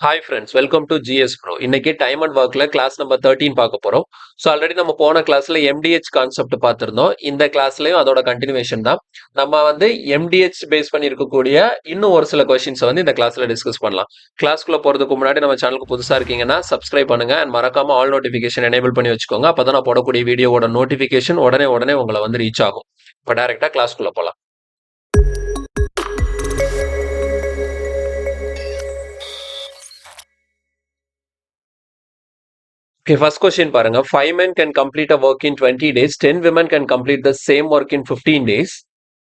Hi friends, welcome to GS bro. இன்னைக்கு time and ஒர்க்ல class number 13 பார்க்க போறோம். ஸோ ஆல்ரெடி நம்ம போன கிளாஸ்ல எம்டிஹெச் கான்செப்ட் பார்த்திருந்தோம். இந்த கிளாஸ்லயும் அதோட கண்டினியூவேஷன் தான். நம்ம வந்து எம்டிஹெச் பேஸ் பண்ணி இருக்கக்கூடிய இன்னும் ஒரு சில கொஸ்டின்ஸ் வந்து இந்த கிளாஸ்ல டிஸ்கஸ் பண்ணலாம். கிளாஸ்க்குள்ள போறதுக்கு முன்னாடி நம்ம சேனலுக்கு புதுசா இருக்கீங்கன்னா சப்ஸ்கிரைப் பண்ணுங்க அண்ட் மறக்காம ஆல் நோட்டிஃபிகேஷன் எனேபிள் பண்ணி வச்சுக்கோங்க. அப்பதான் நான் போடக்கூடிய வீடியோவோட நோட்டிஃபிகேஷன் உடனே உடனே உங்களை வந்து ரீச் ஆகும். இப்போ டைரக்டா கிளாஸ்க்குள்ள போலாம். Okay, first question பாருங்க. 5 men can complete a work in 20 days. 10 women can complete the same work in 15 days.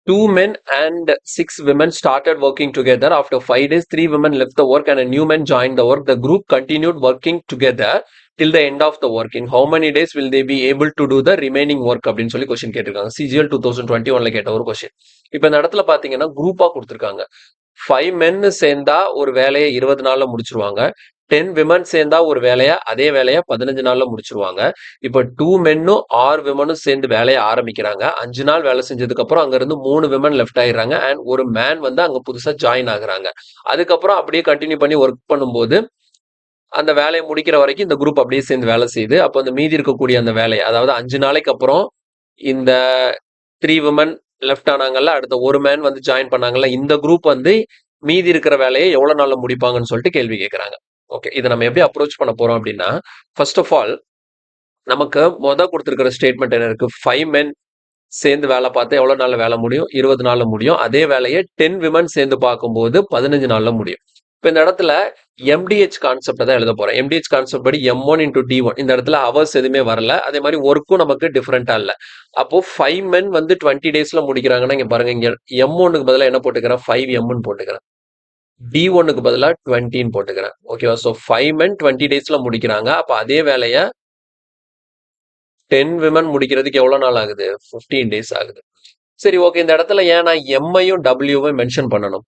2 men and 6 women started working together. After 5 days, 3 women left the work and a new man joined the work. The group continued working together till the end of the work. In how many days will they be able to do the remaining work அப்படின்னு சொல்லி question கேட்டிருக்காங்க. CGL 2021ல கேட்ட ஒரு question. இப்போ இந்த இடத்துல பாத்தீங்கன்னா குரூப்பா கொடுத்துருக்காங்க. 5 men சேர்ந்தா ஒரு வேலையை 20 நாள்ல முடிச்சிருவாங்க. 10 விமன் சேர்ந்தா ஒரு வேலையை அதே வேலையை 15 நாள்ல முடிச்சிருவாங்க. இப்ப 2 மென்னும் 6 விமனும் சேர்ந்து வேலையை ஆரம்பிக்கிறாங்க. 5 நாள் வேலை செஞ்சதுக்கு அப்புறம் அங்க இருந்து 3 விமன் லெஃப்ட் ஆயிடுறாங்க அண்ட் ஒரு மேன் வந்து அங்க புதுசா ஜாயின் ஆகுறாங்க. அதுக்கப்புறம் அப்படியே கண்டினியூ பண்ணி ஒர்க் பண்ணும்போது அந்த வேலையை முடிக்கிற வரைக்கும் இந்த குரூப் அப்படியே சேர்ந்து வேலை செய்யுது. அப்போ அந்த மீதி இருக்கக்கூடிய அந்த வேலையை, அதாவது 5 நாளைக்கு அப்புறம் இந்த 3 விமன் லெஃப்ட் ஆனாங்கல்ல, அடுத்த ஒரு மேன் வந்து ஜாயின் பண்ணாங்கல்ல, இந்த குரூப் வந்து மீதி இருக்கிற வேலையை எவ்வளவு நாள்ல முடிப்பாங்கன்னு சொல்லிட்டு கேள்வி கேட்கறாங்க. ஓகே, இதை நம்ம எப்படி அப்ரோச் பண்ண போறோம் அப்படின்னா, ஃபர்ஸ்ட் ஆஃப் ஆல் நமக்கு கொடுத்திருக்கிற ஸ்டேட்மெண்ட் என்ன இருக்கு? 5 men சேர்ந்து வேலை பார்த்தா எவ்வளவு நாள்ல வேலை முடியும்? 20 நாள்ல முடியும். அதே வேலையை 10 விமன் சேர்ந்து பார்க்கும்போது 15 நாள்ல முடியும். இப்போ இந்த இடத்துல எம்டிஹெச் கான்செப்ட் தான் எழுத போறேன். எம்டிஹெச் கான்செப்ட் படி M1 into D1. இந்த இடத்துல ஹவர்ஸ் எதுவுமே வரல. அதே மாதிரி ஒர்க்கும் நமக்கு டிஃபரெண்டா இல்ல. அப்போ 5 men வந்து 20 டேஸ்ல முடிக்கிறாங்கன்னா இங்க பாருங்க, இங்க M1க்கு பதிலா என்ன போட்டுக்கிறேன்? 5Mன்னு போட்டுக்கிறேன். D1க்கு பதிலா 20ன்னு போட்டுக்கிறேன். ஓகேவா? ஸோ 5 men 20 டேஸ்ல முடிக்கிறாங்க. அப்ப அதே வேலையை 10 விமன் முடிக்கிறதுக்கு எவ்வளவு நாள் ஆகுது? 15 டேஸ் ஆகுது. சரி, ஓகே. இந்த இடத்துல ஏன் நான் எம்ஐயும் டபிள்யூவும் மென்ஷன் பண்ணணும்?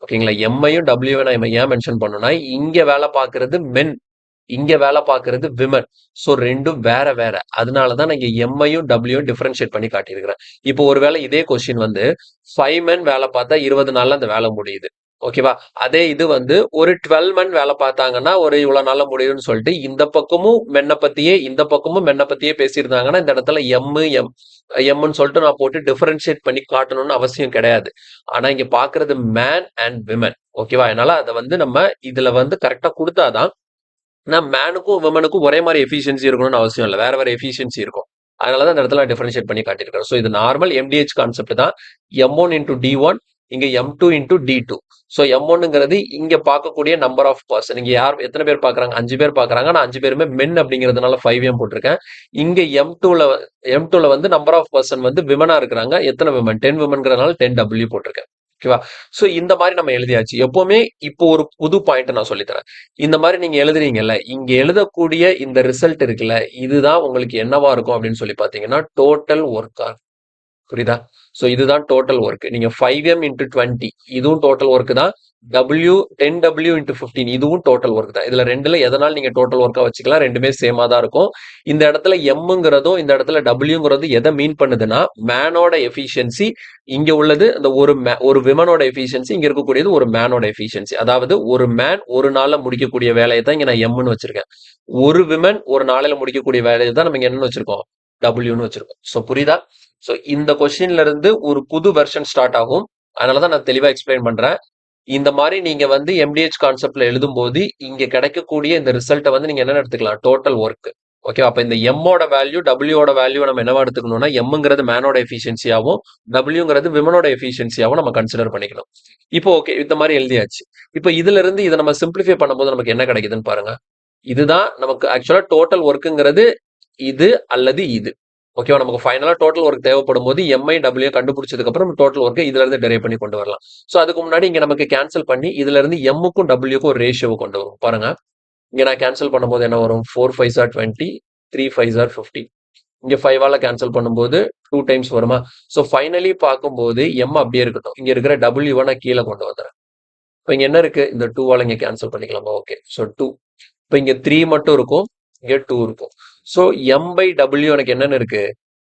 ஓகேங்களா? எம்ஐயும் டபிள்யூவை நான் ஏன் மென்ஷன் பண்ணணும்னா, இங்க வேலை பார்க்கறது மென், இங்க வேலை பார்க்கறது விமன். ஸோ ரெண்டும் வேற வேற. அதனாலதான் நான் இங்க எம்ஐயும் டபிள்யூவும் டிஃபரன்ஷியேட் பண்ணி காட்டியிருக்கிறேன். இப்போ ஒருவேளை இதே கொஸ்டின் வந்து 5 men வேலை பார்த்தா 20 நாள்ல அந்த வேலை முடியுது. ஓகேவா? அதே இது வந்து ஒரு 12 men வேலை பார்த்தாங்கன்னா ஒரு இவ்வளவு நாள்ல முடியும்னு சொல்லிட்டு இந்த பக்கமும் மென்ன பத்தியே இந்த பக்கமும் மென்ன பத்தியே பேசியிருந்தாங்கன்னா இந்த இடத்துல எம்னு சொல்லிட்டு நான் போட்டு டிஃபரன்ஷியேட் பண்ணி காட்டணும்னு அவசியம் கிடையாது. ஆனா இங்க பாக்குறது மேன் அண்ட் விமன். ஓகேவா? அதனால அதை வந்து நம்ம இதுல வந்து கரெக்டா கொடுத்தாதான் மேனுக்கும் விமனுக்கும் ஒரே மாதிரி எஃபிஷியன்சி இருக்கணும்னு அவசியம் இல்லை. வேற வேற எஃபிஷியன்சி இருக்கும். அதனாலதான் இந்த இடத்துல டிஃபரன்ஷியேட் பண்ணி காட்டியிருக்கிறேன். ஸோ இது நார்மல் எம்டிஹெச் கான்செப்ட் தான். M1 into D1, இங்க M2 into D2. ஸோ M1ங்கிறது இங்க பார்க்கக்கூடிய நம்பர் ஆஃப் பர்சன். இங்க எத்தனை பேர் பாக்குறாங்க? 5 பேர் பாக்குறாங்க. நான் 5 பேருமே மென் அப்படிங்கிறதுனால 5M போட்டிருக்கேன். இங்க M2ல வந்து நம்பர் ஆஃப் பர்சன் வந்து விமனா இருக்கிறாங்க. எத்தனை விமன்? 10 விமன்ங்கிறதுனால 10W போட்டிருக்கேன். ஓகேவா? சோ இந்த மாதிரி நம்ம எழுதியாச்சு. எப்பவுமே இப்போ ஒரு புது பாயிண்ட் நான் சொல்லித்தரேன். இந்த மாதிரி நீங்க எழுதுறீங்கல்ல, இங்க எழுதக்கூடிய இந்த ரிசல்ட் இருக்குல்ல, இதுதான் உங்களுக்கு என்னவா இருக்கும் அப்படின்னு சொல்லி பாத்தீங்கன்னா டோட்டல் ஒர்க்கா. புரியுதா? சோ இதுதான் டோட்டல் ஒர்க். நீங்க 5M into 20 இதுவும் டோட்டல் ஒர்க் தான். 10W into 15 இதுவும் டோட்டல் ஒர்க் தான். இதுல ரெண்டுல எதனால நீங்க டோட்டல் ஒர்க்கா வச்சுக்கலாம். ரெண்டுமே சேமா தான் இருக்கும். இந்த இடத்துல எம்ங்கிறதும் இந்த இடத்துல டபிள்யூங்கிறது எதை மீன் பண்ணுதுன்னா, மேனோட எஃபிஷியன்சி இங்க உள்ளது அந்த ஒரு விமனோட எஃபிஷியன்சி, இங்க இருக்கக்கூடியது ஒரு மேனோட எஃபிஷியன்சி. அதாவது ஒரு மேன் ஒரு நாள்ல முடிக்கக்கூடிய வேலையை தான் இங்க நான் எம்னு வச்சிருக்கேன். ஒரு விமன் ஒரு நாளையில முடிக்கக்கூடிய வேலையை தான் நம்ம என்னன்னு வச்சிருக்கோம்? டபிள்யூன்னு வச்சிருக்கோம். சோ புரியுதா? சோ இந்த கொஸ்டின்ல இருந்து ஒரு புது வெர்ஷன் ஸ்டார்ட் ஆகும். அதனாலதான் நான் தெளிவா எக்ஸ்பிளைன் பண்றேன். இந்த மாதிரி நீங்க வந்து எம்டிஹெச் கான்செப்ட்ல எழுதும் போது இங்க கிடைக்கக்கூடிய இந்த ரிசல்ட்டை வந்து நீங்க என்ன எடுத்துக்கலாம்? Total work. ஓகே, அப்ப இந்த எம்மோட வேல்யூ டபிள்யூட வேல்யூ நம்ம என்னவா எடுத்துக்கணும்னா, எம்ங்கிறது மேனோட எஃபிஷியன்சியாவும் டபிள்யூங்கிறது விமனோட எஃபிஷியன்சியாவும் நம்ம கன்சிடர் பண்ணிக்கணும். இப்போ ஓகே, இந்த மாதிரி எழுதியாச்சு. இப்போ இதுல இருந்து இதை நம்ம சிம்பிளிஃபை பண்ணும்போது நமக்கு என்ன கிடைக்குதுன்னு பாருங்க. இதுதான் நமக்கு ஆக்சுவலா டோட்டல் ஒர்க்குங்கிறது இது அல்லது இது. ஓகேவா? நமக்கு ஃபைனலா டோட்டல் ஒர்க் தேவைப்படும் போது எம்ஐ டபிள்யூ கண்டுபிடிச்சதுக்கு அப்புறம் டோட்டல் ஒர்க்கை இதுல இருந்து டெரைவ் பண்ணி கொண்டு வரலாம். சோ அதுக்கு முன்னாடி இங்க நமக்கு கேன்சல் பண்ணி இதுல இருந்து எம்முக்கும் டபிள்யூக்கும் ஒரு ரேஷியோவை கொண்டு வரும். பாருங்க, இங்க நான் கேன்சல் பண்ணும்போது என்ன வரும்? 4 5s are 20, 3 5s are 50. இங்க 5ஆல கேன்சல் பண்ணும்போது 2 டைம்ஸ் வருமா? சோ ஃபைனலி பார்க்கும்போது எம் அப்படியே இருக்கட்டும். இங்க இருக்கிற டபிள்யூ நான் கீழே கொண்டு வந்துடுறேன். இப்போ இங்க என்ன இருக்கு? இந்த 2ஆல இங்க கேன்சல் பண்ணிக்கலாமா? Okay, so 2. இப்போ இங்க 3 மட்டும் இருக்கும், இங்க 2 இருக்கும். சோ எம் பை டபிள்யூ எனக்கு என்னன்னு இருக்கு?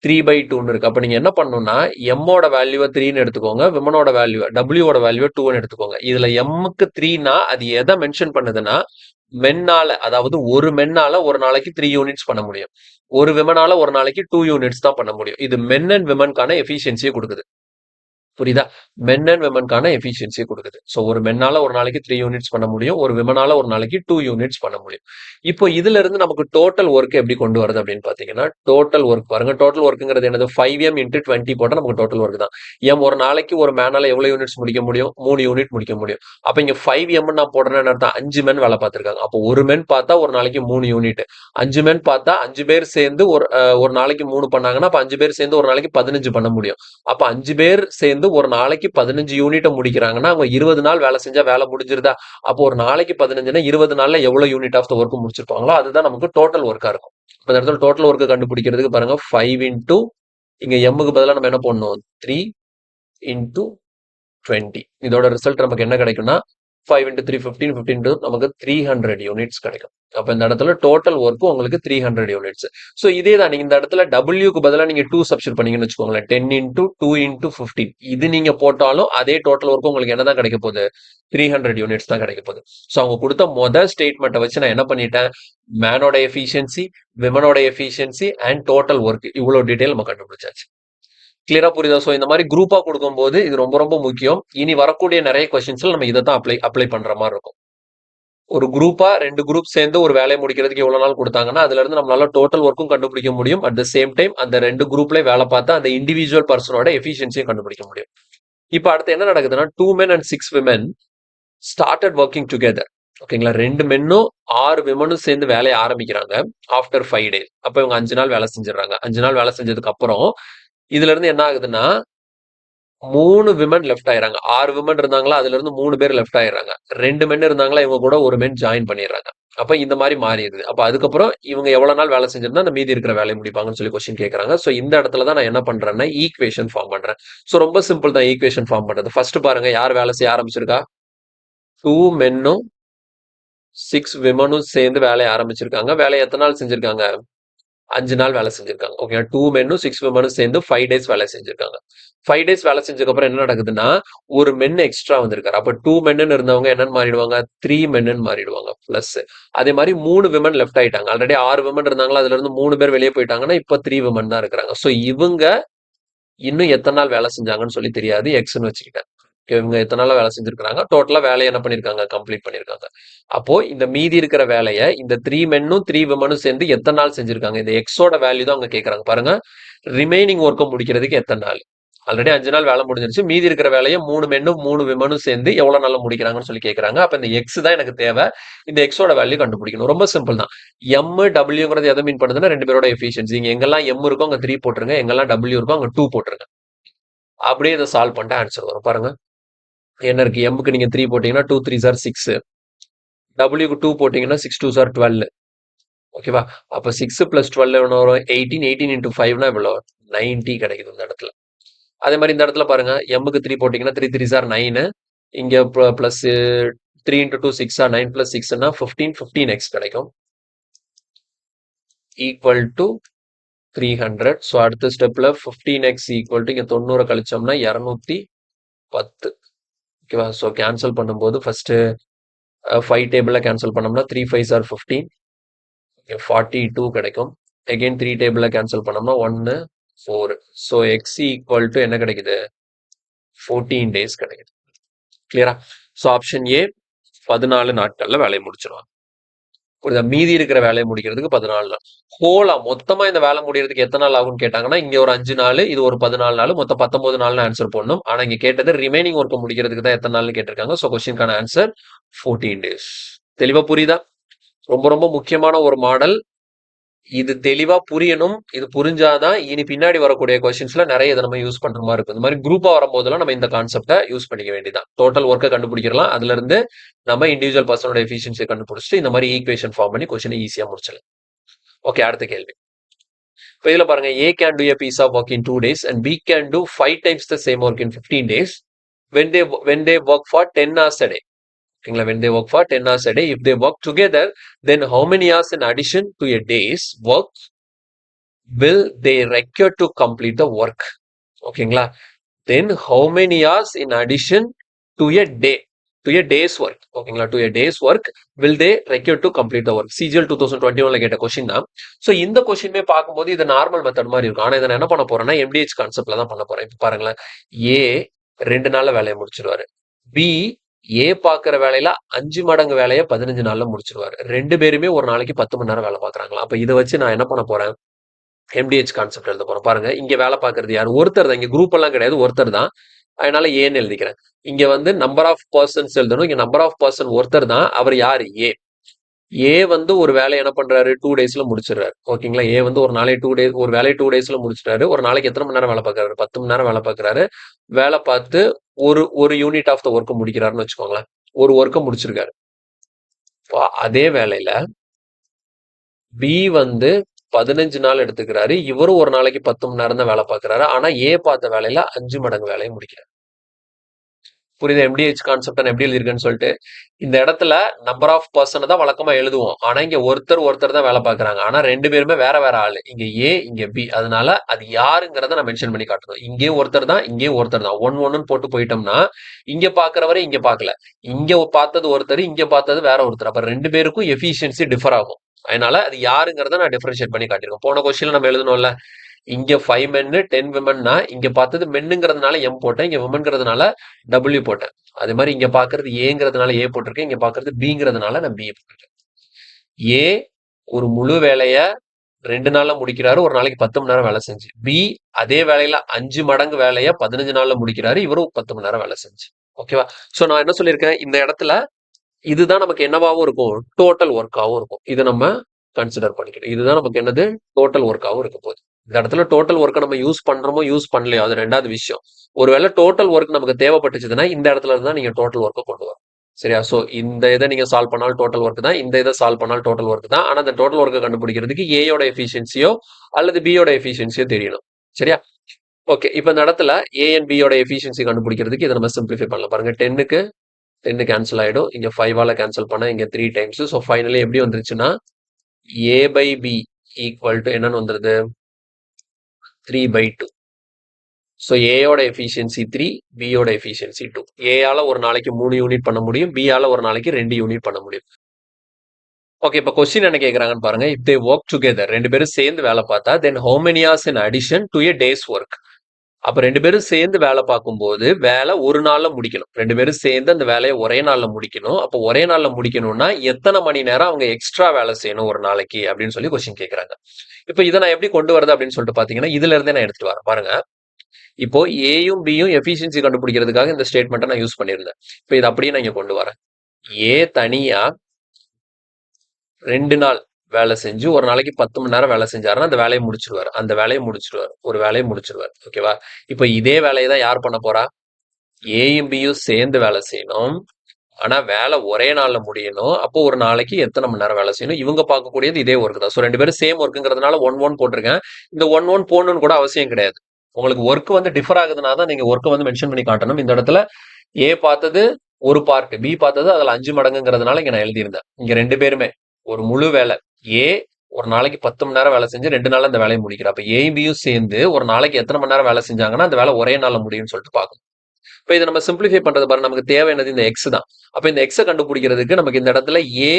3/2 இருக்கு. அப்ப நீங்க என்ன பண்ணணும்னா எம்மோட வேல்யூவை 3ன்னு எடுத்துக்கோங்க, விமனோட வேல்யூ டபிள்யூட வேல்யூவை 2ன்னு எடுத்துக்கோங்க. இதுல எம்முக்கு 3னா அது எதை மென்ஷன் பண்ணுதுன்னா மென்னால, அதாவது ஒரு மென்னால ஒரு நாளைக்கு 3 யூனிட்ஸ் பண்ண முடியும், ஒரு விமனால ஒரு நாளைக்கு 2 யூனிட்ஸ் தான் பண்ண முடியும். இது மென் அண்ட் விமன்கான எஃபிஷியன்சியை கொடுக்குது. புரியுதா? மென் அண்ட் விமன்கான எஃபிஷியன்சியை கொடுக்குது. ஸோ ஒரு மென்னால ஒரு நாளைக்கு 3 யூனிட்ஸ் பண்ண முடியும், ஒரு விமனால ஒரு நாளைக்கு 2 யூனிட்ஸ் பண்ண முடியும். இப்போ இதுல இருந்து நமக்கு டோட்டல் ஒர்க் எப்படி கொண்டு வருது அப்படின்னு பாத்தீங்கன்னா, டோட்டல் ஒர்க் பாருங்க. டோட்டல் ஒர்க்குங்கிறது என்னது? 5m × 20 போட்டா நமக்கு டோட்டல் ஒர்க் தான். எம் ஒரு நாளைக்கு ஒரு மேனால எவ்வளவு யூனிட்ஸ் முடிக்க முடியும்? 3 யூனிட் முடிக்க முடியும். அப்ப இங்க 5m நான் போடுறேன்னு அர்த்தம் 5 மென் வேலை பார்த்திருக்காங்க. அப்போ ஒரு மென் பார்த்தா ஒரு நாளைக்கு 3 யூனிட், 5 மென் பார்த்தா 5 பேர் சேர்ந்து ஒரு நாளைக்கு 3 பண்ணாங்கன்னா அப்ப 5 பேர் சேர்ந்து ஒரு நாளைக்கு 15 பண்ண முடியும். அப்ப 5 பேர் சேர்ந்து ஒரு நாளைக்கு 15 யூனிட்டை முடிக்கிறாங்கன்னா அவங்க 20 நாள் வேலை செஞ்சா வேலை முடிஞ்சிருதா? அப்போ ஒரு நாளைக்கு 15னா 20 நாள்ல எவ்வளவு யூனிட் ஆஃப் த ஒர்க் முடிச்சிருப்பாங்களோ அதுதான் நமக்கு டோட்டல் ஒர்க்கா இருக்கும். இப்ப இந்த இடத்துல டோட்டல் ஒர்க் கண்டுபிடிக்கிறதுக்கு பாருங்க 5 × இங்க எம்முக்கு பதிலாக நம்ம என்ன பண்ணணும்? 3 × 20. இதோட ரிசல்ட் நமக்கு என்ன கிடைக்கும்னா 5 × 3 15, 15 நமக்கு 300 யூனிட்ஸ் கிடைக்கும். அப்ப இந்த இடத்துல டோட்டல் ஒர்க் உங்களுக்கு 300 யூனிட்ஸ். ஸோ இதே தான் நீங்க இந்த இடத்துல டபிள்யூக்கு பதிலாக நீங்க 2 சப்ஸ்டிட் பண்ணீங்கன்னு வச்சுக்கோங்களேன், 10 × 2 × 15 இது நீங்க போட்டாலும் அதே டோட்டல் ஒர்க் உங்களுக்கு என்னதான் கிடைக்க போகுது? 300 யூனிட்ஸ் தான் கிடைக்க போகுது. ஸோ அவங்க கொடுத்த மொதல் ஸ்டேட்மெண்ட்டை வச்சு நான் என்ன பண்ணிட்டேன்? மேனோட எஃபிஷியன்சி, விமனோட எஃபிஷியன்சி அண்ட் டோட்டல் ஒர்க் இவ்வளவு டீடைல் நம்ம கண்டுபிடிச்சாச்சு. கிளியரா புரியுதா? ஸோ இந்த மாதிரி குரூப்பா கொடுக்கும்போது இது ரொம்ப ரொம்ப முக்கியம். இனி வரக்கூடிய நிறைய கொஸ்டின்ஸ்ல நம்ம இதை தான் அப்ளை பண்ற மாதிரி இருக்கும். ஒரு குரூப்பா 2 குரூப் சேர்ந்து ஒரு வேலையை முடிக்கிறதுக்கு எவ்வளவு நாள் கொடுத்தாங்கன்னா அதுல இருந்து நம்மளால டோட்டல் ஒர்க்கும் கண்டுபிடிக்க முடியும். அட் த சேம் டைம் அந்த 2 குரூப்ல வேலை பார்த்தா அந்த இண்டிவிஜுவல் பர்சனோட எஃபிஷியன்சியும் கண்டுபிடிக்க முடியும். இப்ப அடுத்து என்ன நடக்குதுன்னா 2 men and 6 women started working together. ஓகேங்களா? 2 மென்னும் 6 விமனும் சேர்ந்து வேலையை ஆரம்பிக்கிறாங்க ஆஃப்டர் 5 days. அப்ப இவங்க 5 நாள் வேலை செஞ்சிடறாங்க. 5 நாள் வேலை செஞ்சதுக்கு அப்புறம் இதுல இருந்து என்ன ஆகுதுன்னா 3 விமன் லெஃப்ட் ஆயிடுறாங்க. 6 விமன் இருந்தாங்களா அதுல இருந்து 3 பேர் லெஃப்ட் ஆயிடுறாங்க. 2 மென் இருந்தாங்களா இவங்க கூட ஒரு மென் ஜாயின் பண்ணிடுறாங்க. அப்ப இந்த மாதிரி மாறிடுது. அப்ப அதுக்கப்புறம் இவங்க எவ்வளவு நாள் வேலை செஞ்சிருந்தா அந்த மீதி இருக்கிற வேலையை முடிப்பாங்கன்னு சொல்லி கொஸ்டின் கேட்கறாங்க. சோ இந்த இடத்துல தான் நான் என்ன பண்றேன்னா ஈக்குவேஷன் ஃபார்ம் பண்றேன். சோ ரொம்ப சிம்பிள் தான் ஈக்குவேஷன் ஃபார்ம் பண்றது. ஃபர்ஸ்ட் பாருங்க யார் வேலை செய்ய ஆரம்பிச்சிருக்கா? 2 மென்னும் 6 விமனும் சேர்ந்து வேலையை ஆரம்பிச்சிருக்காங்க. வேலையை எத்தனை நாள் செஞ்சிருக்காங்க? 5 நாள் வேலை செஞ்சிருக்காங்க. ஓகே, 2 மென்னும் 6 விமனும் சேர்ந்து 5 டேஸ் வேலை செஞ்சிருக்காங்க. 5 டேஸ் வேலை செஞ்சதுக்கு அப்புறம் என்ன நடக்குதுன்னா ஒரு மென் எக்ஸ்ட்ரா வந்திருக்காரு. அப்ப 2 மென்னு இருந்தவங்க என்னன்னு மாறிடுவாங்க? 3 மென்னு மாறிடுவாங்க. பிளஸ் அதே மாதிரி 3 விமன் லெஃப்ட் ஆயிட்டாங்க. ஆல்ரெடி 6 விமன் இருந்தாங்களா அதுல இருந்து 3 பேர் வெளியே போயிட்டாங்கன்னா இப்ப 3 விமன் தான் இருக்கிறாங்க. சோ இவங்க இன்னும் எத்தனை நாள் வேலை செஞ்சாங்கன்னு சொல்லி தெரியாது, எக்ஸ்ன்னு வச்சுக்கிட்டேன். இவங்க எத்தனை நாளா வேலை செஞ்சிருக்காங்க, டோட்டலா வேலையை என்ன பண்ணிருக்காங்க? கம்ப்ளீட் பண்ணிருக்காங்க. அப்போ இந்த மீதி இருக்கிற வேலையை இந்த 3 மென்னும் 3 விமனும் சேர்ந்து எத்தனை நாள் செஞ்சிருக்காங்க? இந்த எக்ஸோட வேல்யூ தான் அவங்க கேட்கறாங்க. பாருங்க, ரிமைனிங் ஒர்க்கை முடிக்கிறதுக்கு எத்தனை நாள்? ஆல்ரெடி 5 நாள் வேலை முடிஞ்சிருச்சு. மீதி இருக்கிற வேலையை 3 மென்னும் 3 விமனும் சேர்ந்து எவ்வளவு நாள்ல முடிக்கிறாங்கன்னு சொல்லி கேட்கறாங்க. அப்ப இந்த எக்ஸ் தான் எனக்கு தேவை. இந்த எக்ஸோட வேல்யூ கண்டுபிடிக்கணும். ரொம்ப சிம்பிள் தான். எம் டபிள்யூங்கிறது எதை மீன் பண்ணுதுன்னா 2 பேரோட எஃபிஷியன்சி. இங்க எங்கெல்லாம் எம் இருக்கோ அங்க 3 போட்டுருங்க, எங்கெல்லாம் டபிள்யூ இருக்கோ அங்க 2 போட்டுருங்க. அப்படியே இதை சால்வ் பண்ணிட்டு ஆன்சர் வரும். பாருங்க என்ன இருக்கு? எம்முக்கு நீங்க 3 போட்டீங்கன்னா 2 3s are 6, டபிள்யூக்கு 2 போட்டீங்கன்னா 6 2s are 12. ஓகேவா? அப்ப 6 + 12 எவ்வளவு வரும்? 18. 18 × 5னா எவ்வளவு? 90 கிடைக்குது இந்த இடத்துல. அதே மாதிரி இந்த இடத்துல பாருங்க, எம்முக்கு 3 போட்டீங்கன்னா 3 3s are 9, இங்க பிளஸ் 3 × 2 6 9 + 6னா 15. 15x கிடைக்கும் ஈக்குவல் டு 300. ஸோ அடுத்த ஸ்டெப்ல 15x ஈக்குவல் டு இங்க 90 கழிச்சோம்னா 210. ஓகேவா? ஸோ கேன்சல் பண்ணும்போது ஃபர்ஸ்ட் 5 டேபிள்ல கேன்சல் பண்ணோம்னா 3 5s are 15, 42 கிடைக்கும். அகைன் 3 டேபிள்ல கேன்சல் பண்ணோம்னா 1 4. ஸோ எக்ஸ் ஈக்குவல் டு என்ன கிடைக்குது? 14 days கிடைக்குது. கிளியரா? ஸோ ஆப்ஷன் ஏ 14 நாட்கள்ல வேலையை முடிச்சிருவாங்க. புரியுதா? மீதி இருக்கிற வேலையை முடிக்கிறதுக்கு 14 நாள். ஹோலா மொத்தமா இந்த வேலை முடியறதுக்கு எத்தனை நாள் ஆகும்னு கேட்டாங்கன்னா இங்க ஒரு 5 நாள், இது ஒரு 14 நாள், மொத்தம் 19 நாள்னு ஆன்சர் போடணும். ஆனா இங்க கேட்டது ரிமைனிங் ஒர்க் முடிக்கிறதுக்கு தான் எத்தனை நாள்னு கேட்டிருக்காங்க. ஸோ கொஸ்டினுக்கான ஆன்சர் 14 days. தெளிவா புரியுதா? ரொம்ப ரொம்ப முக்கியமான ஒரு மாடல். இது தெளிவா புரியணும். இது புரிஞ்சாதான் இனி பின்னாடி வரக்கூடிய கொஸ்டின்ஸ்ல நிறைய இதை நம்ம யூஸ் பண்ற மாதிரி இருக்கும். இந்த மாதிரி குரூப்பா வரும்போதெல்லாம் நம்ம இந்த கான்செப்டை யூஸ் பண்ணிக்க வேண்டியதான். டோட்டல் ஒர்க்கை கண்டுபிடிக்கலாம். அதுல இருந்து நம்ம இண்டிவிஜுவல் பர்சனோட எஃபிஷியன்சியை கண்டுபிடிச்சிட்டு இந்த மாதிரி ஈக்குவேஷன் ஃபார்ம் பண்ணி கொஸ்டினை ஈஸியா முடிச்சிடலாம். ஓகே, அடுத்த கேள்வி. இப்போ இதுல பாருங்க, A can do a piece of work in 2 days and B can do 5 times the same work in 15 days when they work for 10 hours a day. ஓகேங்களா? when they work for 10 hours a day, if they work together, then how many hours in addition to a day's work will they require to complete the work? ஓகேங்களா? then how many hours in addition to a day, to a day's work, ஓகேங்களா, to a day's work will they require to complete the work? CGL 2021ல கேட்ட question தான். So இந்த கொஸ்டின்மே பார்க்கும்போது இது normal method மாதிரி இருக்கும். ஆனா இதை நான் என்ன பண்ண போறேன்னா MDH கான்செப்ட்ல தான் பண்ண போறேன். இப்போ பாருங்களேன், ஏ 2 நாள்ல வேலையை முடிச்சிருவாரு, பி ஏ பாக்குற வேலையில 5 மடங்கு வேலையை 15 நாள்ல முடிச்சிருவாரு. 2 பேருமே ஒரு நாளைக்கு 10 மணி நேரம் வேலை பாக்குறாங்களா? அப்ப இதை வச்சு நான் என்ன பண்ண போறேன், MDH கான்செப்ட் எழுத போறோம். பாருங்க, இங்க வேலை பாக்குறது யார்? ஒருத்தர் தான். இங்க குரூப் எல்லாம் கிடையாது, ஒருத்தர் தான். அதனால ஏன்னு எழுதிக்கிறேன். இங்க வந்து நம்பர் ஆஃப் பர்சன்ஸ் எழுதணும். இங்க நம்பர் ஆஃப் பர்சன் ஒருத்தர் தான். அவர் யாரு? ஏ. ஏ வந்து ஒரு வேலை என்ன பண்றாரு? 2 டேஸ்ல முடிச்சிடுறாரு. ஓகேங்களா? ஏ வந்து ஒரு நாளை 2 டேஸ், ஒரு வேலையை 2 டேஸ்ல முடிச்சிட்டாரு. ஒரு நாளைக்கு எத்தனை மணி நேரம் வேலை பார்க்கறாரு? 10 மணி நேரம் வேலை பார்க்கறாரு. வேலை பார்த்து ஒரு யூனிட் ஆஃப் த ஒர்க் முடிக்கிறாருன்னு வச்சுக்கோங்களேன். ஒரு ஒர்க்கை முடிச்சிருக்காரு. அதே வேலையில பி வந்து 15 நாள் எடுத்துக்கிறாரு. இவரும் ஒரு நாளைக்கு 10 மணி நேரம் தான் வேலை பார்க்கறாரு. ஆனா ஏ பார்த்த வேலையில 5 மடங்கு வேலையை முடிக்கிறார். புரியுது MDH கான்செப்ட் நான் எப்படி எழுதியிருக்கேன்னு சொல்லிட்டு. இந்த இடத்துல நம்பர் ஆஃப் பர்சன் தான் வழக்கமா எழுதுவோம். ஆனா இங்க ஒருத்தர் தான் வேலை பார்க்கறாங்க. ஆனா 2 பேருமே வேற வேற ஆளு. இங்க ஏ, இங்க பி. அதனால அது யாருங்கிறத நான் மென்ஷன் பண்ணி காட்டணும். இங்கே ஒருத்தர் தான், இங்கே ஒருத்தர் தான். ஒன்னு போட்டு போயிட்டோம்னா இங்க பாக்குறவரை இங்க பார்க்கல. இங்க பார்த்தது ஒருத்தர், இங்க பார்த்தது வேற ஒருத்தர். அப்ப 2 பேருக்கும் எஃபிஷியன்சி டிஃபர் ஆகும். அதனால அது யாருங்கிறத நான் டிஃபரன்ஷியேட் பண்ணி காட்டியிருக்கேன். போன கொஸ்டின்ல நம்ம எழுதணும்ல, இங்க 5 மென்னு 10 விமன்னா இங்க பார்த்தது மென்னுங்கிறதுனால எம் போட்டேன், இங்க விமன்ங்கிறதுனால டபிள்யூ போட்டேன். அதே மாதிரி இங்க பாக்குறது ஏங்கிறதுனால ஏ போட்டிருக்கேன், இங்க பாக்குறது பிங்கிறதுனால நான் பி போட்டிருக்கேன். ஏ ஒரு முழு வேலைய 2 நாள்ல முடிக்கிறாரு, ஒரு நாளைக்கு 10 மணி நேரம் வேலை செஞ்சு. பி அதே வேலையில 5 மடங்கு வேலைய 15 நாள்ல முடிக்கிறாரு, இவரும் 10 மணி நேரம் வேலை செஞ்சு. ஓகேவா? சோ நான் என்ன சொல்லியிருக்கேன், இந்த இடத்துல இதுதான் நமக்கு என்னவாவும் இருக்கும், டோட்டல் ஒர்க்காவும் இருக்கும். இதை நம்ம கன்சிடர் பண்ணிக்கணும். இதுதான் நமக்கு என்னது, டோட்டல் ஒர்க்காவும் இருக்க போகுது. இந்த இடத்துல டோட்டல் ஒர்க்கை நம்ம யூஸ் பண்றோமோ யூஸ் பண்ணலையோ அது ரெண்டாவது விஷயம். ஒருவேளை டோட்டல் ஒர்க் நமக்கு தேவைப்பட்டுச்சுன்னா இந்த இடத்துல இருந்தா நீங்க டோட்டல் ஒர்க்கை கொண்டு வரும். சரியா? சோ இந்த இதை நீங்க சால்வ் பண்ணாலும் டோட்டல் ஒர்க் தான், இந்த இதை சால்வ் பண்ணாலும் டோட்டல் ஒர்க் தான். ஆனா இந்த டோட்டல் ஒர்க்கை கண்டுபிடிக்கிறதுக்கு ஏயோட எஃபிஷியன்சியோ அல்லது பியோட எஃபிஷியன்சியோ தெரியணும். சரியா? ஓகே, இப்ப இந்த இடத்துல ஏ அண்ட் பியோட எஃபிஷியன்சி கண்டுபிடிக்கிறதுக்கு இதை நம்ம சிம்பிளிஃபை பண்ணலாம். பாருங்க, 10 கேன்சல் ஆயிடும். இங்க 5ஆல கேன்சல் பண்ண இங்க 3 டைம்ஸ். ஸோ ஃபைனலி எப்படி வந்துருச்சுன்னா ஏ பை பி ஈக்குவல் டு என்னன்னு வந்துருது, 3/2. ஸோ ஏயோட எஃபிஷியன்சி 3, பியோட எஃபிஷியன்சி 2. ஏயால ஒரு நாளைக்கு 3 யூனிட் பண்ண முடியும், பியால ஒரு நாளைக்கு 2 யூனிட் பண்ண முடியும். ஓகே, இப்போ கொஸ்டின் என்ன கேட்கறாங்கன்னு பாருங்க. இஃப் தே ஒர்க் டுகெதர், 2 பேரும் சேர்ந்து வேலை பார்த்தா, then how many hours in addition to a day's work. அப்ப 2 பேரும் சேர்ந்து வேலை பார்க்கும்போது வேலை ஒரு நாள்ல முடிக்கணும். 2 பேரும் சேர்ந்து அந்த வேலையை ஒரே நாள்ல முடிக்கணும். அப்போ ஒரே நாள்ல முடிக்கணும்னா எத்தனை மணி நேரம் அவங்க எக்ஸ்ட்ரா வேலை செய்யணும் ஒரு நாளைக்கு அப்படின்னு சொல்லி கொஸ்டின் கேட்கறாங்க. இப்போ இதை நான் எப்படி கொண்டு வரது அப்படின்னு சொல்லிட்டு பாத்தீங்கன்னா, இதுல இருந்தே நான் எடுத்துட்டு வரேன். பாருங்க, இப்போ ஏயும் பியும் எஃபிஷியன்சி கண்டுபிடிக்கிறதுக்காக இந்த ஸ்டேட்மெண்ட்டை நான் யூஸ் பண்ணியிருந்தேன். இப்போ இது அப்படியே நான் இங்க கொண்டு வரேன். ஏ தனியா 2 நாள் வேலை செஞ்சு ஒரு நாளைக்கு 10 மணி நேரம் வேலை செஞ்சாருன்னா அந்த வேலையை முடிச்சிருவாரு. ஒரு வேலையை முடிச்சிருவாரு. ஓகேவா? இப்போ இதே வேலையை தான் யார் பண்ண போறா, ஏயும் பியும் சேர்ந்து வேலை செய்யணும். ஆனா வேலை ஒரே நாள்ல முடியணும். அப்போ ஒரு நாளைக்கு எத்தனை மணி நேரம் வேலை செய்யணும்? இவங்க பார்க்கக்கூடியது இதே ஒர்க் தான். ஸோ 2 பேரும் சேம் ஒர்க்குங்கிறதுனால 1 போட்டிருக்கேன். இந்த 1 போடணும்னு கூட அவசியம் கிடையாது. உங்களுக்கு ஒர்க் வந்து டிஃபர் ஆகுதுன்னா தான் நீங்க ஒர்க்கை வந்து மென்ஷன் பண்ணி காட்டணும். இந்த இடத்துல ஏ பார்த்தது ஒரு பார்ட், பி பார்த்தது அதுல 5 மடங்குங்கிறதுனால இங்க நான் எழுதியிருந்தேன். இங்க 2 பேருமே ஒரு முழு வேலை. ஏ ஒரு நாளைக்கு 10 மணி நேரம் வேலை செஞ்சு 2 நாள்ல அந்த வேலையை முடிக்கிறா. அப்ப ஏயும் பியும் சேர்ந்து ஒரு நாளைக்கு எத்தனை மணி நேரம் வேலை செஞ்சாங்கன்னா அந்த வேலை ஒரே நாள்ல முடியும்னு சொல்லிட்டு பார்க்கணும். இப்ப இதை நம்ம சிம்பிளிஃபை பண்றது பாருங்க, நமக்கு தேவை என்னது, இந்த எக்ஸ் தான். அப்ப இந்த எக்ஸை கண்டுபிடிக்கிறதுக்கு நமக்கு இந்த இடத்துல ஏ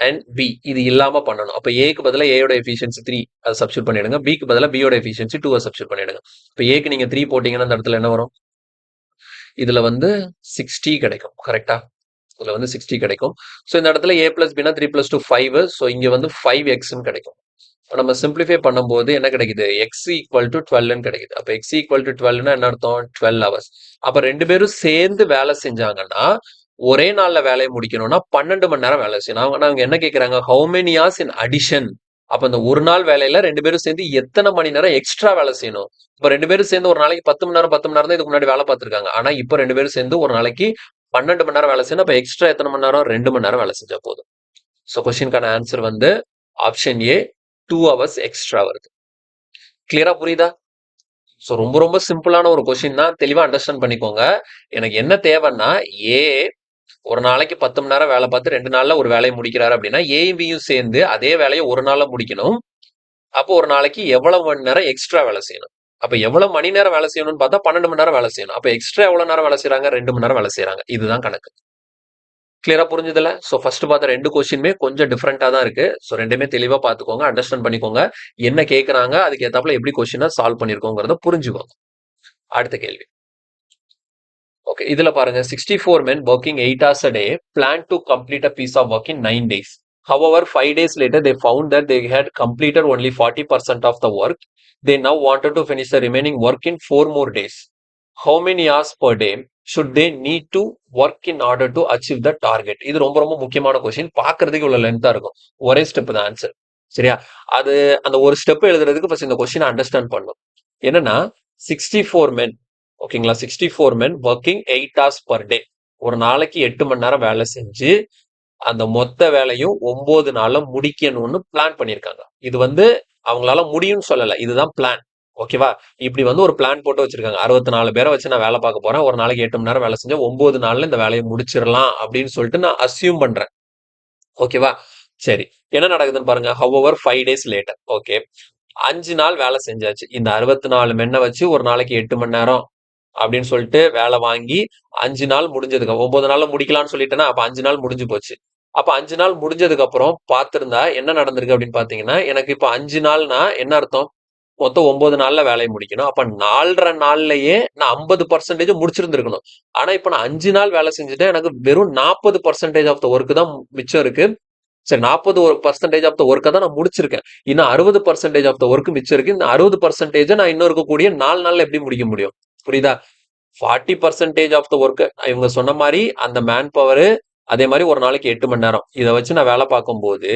அண்ட் பி இது இல்லாம பண்ணணும். அப்ப ஏக்கு பதிலா ஏயோட எஃபிஷியன்சி 3 அதை சப்ஸ்டியூட் பண்ணிடுங்க, பிக்கு பதிலா பியோட எஃபிஷியன்சி 2 சப்ஸ்டியூட் பண்ணிடுங்க. இப்ப ஏக்கு நீங்க 3 போட்டீங்கன்னா இந்த இடத்துல என்ன வரும், இதுல வந்து 60 கிடைக்கும். கரெக்டா? இதுல வந்து 60 கிடைக்கும். ஸோ இந்த இடத்துல ஏ பிளஸ் பினா 3 + 2 5. ஸோ இங்க வந்து 5x கிடைக்கும். நம்ம சிம்பிளிஃபை பண்ணும்போது என்ன கிடைக்குது, எக்ஸ் ஈக்குவல் டு 12 கிடைக்குது. அப்ப எக்ஸ் ஈக்குவல் டு 12 என்ன அர்த்தம், 12 ஹவர்ஸ். அப்ப 2 பேரும் சேர்ந்து வேலை செஞ்சாங்கன்னா ஒரே நாள்ல வேலையை முடிக்கணும்னா 12 மணி நேரம் வேலை செய்யணும். அவங்க என்ன கேட்கறாங்க, how many hours in addition. அப்ப இந்த ஒரு நாள் வேலையில 2 பேரும் சேர்ந்து எத்தனை மணி நேரம் எக்ஸ்ட்ரா வேலை செய்யணும். இப்ப 2 பேரும் சேர்ந்து ஒரு நாளைக்கு 10 மணி நேரம் தான் இதுக்கு முன்னாடி வேலை பார்த்திருக்காங்க. ஆனா இப்ப 2 பேரும் சேர்ந்து ஒரு நாளைக்கு 12 மணி நேரம் வேலை செய்யணும். அப்ப எக்ஸ்ட்ரா எத்தனை மணி நேரம், 2 மணி நேரம் வேலை செஞ்சா போதும். ஸோ கொஸ்டினுக்கான ஆன்சர் வந்து ஆப்ஷன் ஏ, 2 hours எக்ஸ்ட்ரா வருது. கிளியரா புரியுதா? ஸோ ரொம்ப ரொம்ப சிம்பிளான ஒரு கொஸ்டின் தான், தெளிவா அண்டர்ஸ்டாண்ட் பண்ணிக்கோங்க. எனக்கு என்ன தேவைன்னா, ஏ ஒரு நாளைக்கு 10 மணி நேரம் வேலை பார்த்து 2 நாள்ல ஒரு வேலையை முடிக்கிறாரு அப்படின்னா ஏயும் பியும் சேர்ந்து அதே வேலையை ஒரு நாள்ல முடிக்கணும். அப்போ ஒரு நாளைக்கு எவ்வளவு மணி நேரம் எக்ஸ்ட்ரா வேலை செய்யணும். அப்ப எவ்வளவு மணி நேரம் வேலை செய்யணும்னு பார்த்தா 12 மணி நேரம் வேலை செய்யணும். அப்ப எக்ஸ்ட்ரா எவ்வளவு நேரம் வேலை செய்றாங்க? 2 மணி நேரம் வேலை செய்றாங்க. இதுதான் கணக்கு. கிளியரா புரிஞ்சுதுல? சோ ஃபர்ஸ்ட் பார்த்த 2 கொஸ்டினுமே கொஞ்சம் டிஃபரெண்டா தான் இருக்கு. சோ 2மே தெளிவா பார்த்துக்கோங்க. அண்டர்ஸ்டாண்ட் பண்ணிக்கோங்க. என்ன கேட்கறாங்க, அதுக்கு ஏத்தாப்புல எப்படி கொஸ்டினை சால்வ் பண்ணியிருக்கோங்கிறத புரிஞ்சுக்கோங்க. அடுத்த கேள்வி. ஓகே, இதுல பாருங்க 64 men working 8 hours a day plan to complete a piece of work in 9 days. However, 5 days later, they found that they had completed only 40% of the work. They now wanted to finish the remaining work in 4 more days. How many hours per day should they need to work in order to achieve the target? இது ரொம்ப ரொம்ப முக்கியமான question. பார்க்கிறதுக்கு இவ்வளவு லென்த்தா இருக்கும். ஒரே step தான் answer. சரியா? அது அந்த ஒரு ஸ்டெப் எழுதுறதுக்கு ஃபர்ஸ்ட் இந்த கொஸ்டினை அண்டர்ஸ்டாண்ட் பண்ணும். என்னன்னா 64 men, ஓகேங்களா, 64 men working 8 hours per day. ஒரு நாளைக்கு 8 மணி நேரம் வேலை செஞ்சு அந்த மொத்த வேலையும் 9 நாள்ல முடிக்கணும்னு பிளான் பண்ணியிருக்காங்க. இது வந்து அவங்களால முடியும்னு சொல்லல, இதுதான் பிளான். ஓகேவா? இப்படி வந்து ஒரு பிளான் போட்டு வச்சிருக்காங்க. 64 பேரை வச்சு நான் வேலை பார்க்க போறேன். ஒரு நாளைக்கு 8 மணி நேரம் வேலை செஞ்சா 9 நாள்ல இந்த வேலையை முடிச்சிடலாம் அப்படின்னு சொல்லிட்டு நான் அசியூம் பண்றேன். ஓகேவா? சரி, என்ன நடக்குதுன்னு பாருங்க. However 5 days later. ஓகே, 5 நாள் வேலை செஞ்சாச்சு. இந்த 64 மென்னை வச்சு ஒரு நாளைக்கு 8 மணி நேரம் அப்படின்னு சொல்லிட்டு வேலை வாங்கி 5 நாள் முடிஞ்சதுக்கு 9 நாள்ல முடிக்கலாம்னு சொல்லிட்டேன்னா அப்ப 5 நாள் முடிஞ்சு போச்சு. அப்ப 5 நாள் முடிஞ்சதுக்கு அப்புறம் பார்த்திருந்தா என்ன நடந்திருக்கு அப்படின்னு பாத்தீங்கன்னா, எனக்கு இப்ப 5 நாள்னா என்ன அர்த்தம்? மொத்தம் 9 நாள்ல வேலையை முடிக்கணும். அப்ப 4.5 நாள்லயே நான் 50% முடிச்சிருந்திருக்கணும். ஆனா இப்ப நான் 5 நாள் வேலை செஞ்சுட்டேன். எனக்கு வெறும் 40% ஆஃப் த ஒர்க் தான் மிச்சம் இருக்கு. சரி, 40% ஆஃப் த ஒர்க்கை தான் நான் முடிச்சிருக்கேன். இன்னும் 60% ஆஃப் த ஒர்க் மிச்சம் இருக்கு. இந்த 60% நான் இன்னும் இருக்கக்கூடிய 4 நாள்ல எப்படி முடிக்க முடியும்? புரியுதா? 40% ஆஃப் த ஒர்க் இவங்க சொன்ன மாதிரி அந்த மேன் பவர், அதே மாதிரி ஒரு நாளைக்கு 8 மணி நேரம் இதை வச்சு நான் வேலை பார்க்கும்போது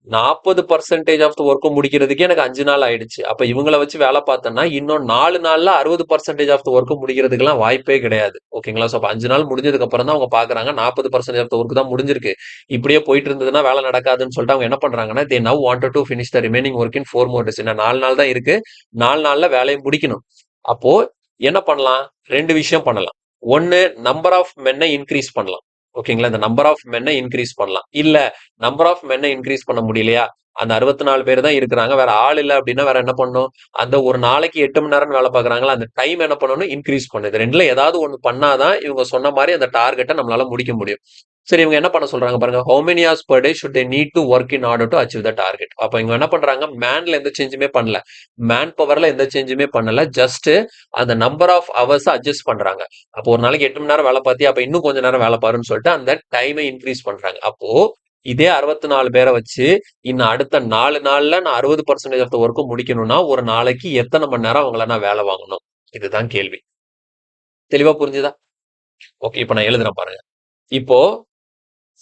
40% ஆஃப் த ஒர்க் முடிக்கிறதுக்கே எனக்கு 5 நாள் ஆயிடுச்சு. அப்ப இவங்களை வச்சு வேலை பார்த்தேன்னா இன்னும் 4 நாள்ல 60% ஆஃப் த ஒர்க் முடிக்கிறதுக்கெல்லாம் வாய்ப்பே கிடையாது. ஓகேங்களா? ஸோ அப்ப 5 நாள் முடிஞ்சதுக்கு அப்புறம் தான் அவங்க பாக்குறாங்க 40% ஆஃப் த ஒர்க் தான் முடிஞ்சிருக்கு. இப்படியே போயிட்டு இருந்ததுன்னா வேலை நடக்காதுன்னு சொல்லிட்டு அவங்க என்ன பண்றாங்கன்னா, they now wanted to finish the remaining work in 4 more days. இன்னும் 4 நாள் தான் இருக்கு. 4 நாள்ல வேலையை முடிக்கணும். அப்போ என்ன பண்ணலாம்? 2 விஷயம் பண்ணலாம். ஒன்னு, நம்பர் ஆஃப் மென்னை இன்க்ரீஸ் பண்ணலாம். ஓகேங்களா? இந்த நம்பர் ஆஃப் மென்னை இன்க்ரீஸ் பண்ணலாம். இல்ல நம்பர் ஆஃப் மென்னை இன்க்ரீஸ் பண்ண முடியலையா, அந்த 64 பேர் தான் இருக்கிறாங்க, வேற ஆள் இல்ல அப்படின்னா வேற என்ன பண்ணும்? அந்த ஒரு நாளைக்கு 8 மணி நேரம் வேலை பார்க்கறாங்களா, அந்த டைம் என்ன பண்ணணும்? இன்க்ரீஸ் பண்ணுது. ரெண்டுல ஏதாவது ஒண்ணு பண்ணாதான் இவங்க சொன்ன மாதிரி அந்த டார்கெட்டை நம்மளால முடிக்க முடியும். சரி, இவங்க என்ன பண்ண சொல்றாங்க பாருங்க. How many hours per day should they need to work in order to achieve the target? அப்ப இவங்க என்ன பண்றாங்க? மேன்ல எந்த சேஞ்சுமே பண்ணல, மேன் பவர்ல எந்த சேஞ்சுமே பண்ணல. ஜஸ்ட் அந்த நம்பர் ஆஃப் ஹவர்ஸ் அட்ஜஸ்ட் பண்றாங்க. அப்போ ஒரு நாளைக்கு 8 மணி நேரம் வேலை பார்த்தியா, அப்ப இன்னும் கொஞ்ச நேரம் வேலை பாருன்னு சொல்லிட்டு அந்த டைமை இன்க்ரீஸ் பண்றாங்க. அப்போ இதே 64 பேரை வச்சு இன்னும் அடுத்த 4 நாள்ல நான் 60% ஆஃப் த ஒர்க் முடிக்கணும்னா ஒரு நாளைக்கு எத்தனை மணி நேரம் அவங்கள நான் வேலை வாங்கணும்? இதுதான் கேள்வி. தெளிவா புரிஞ்சுதா? ஓகே, இப்ப நான் எழுதுறேன் பாருங்க. இப்போ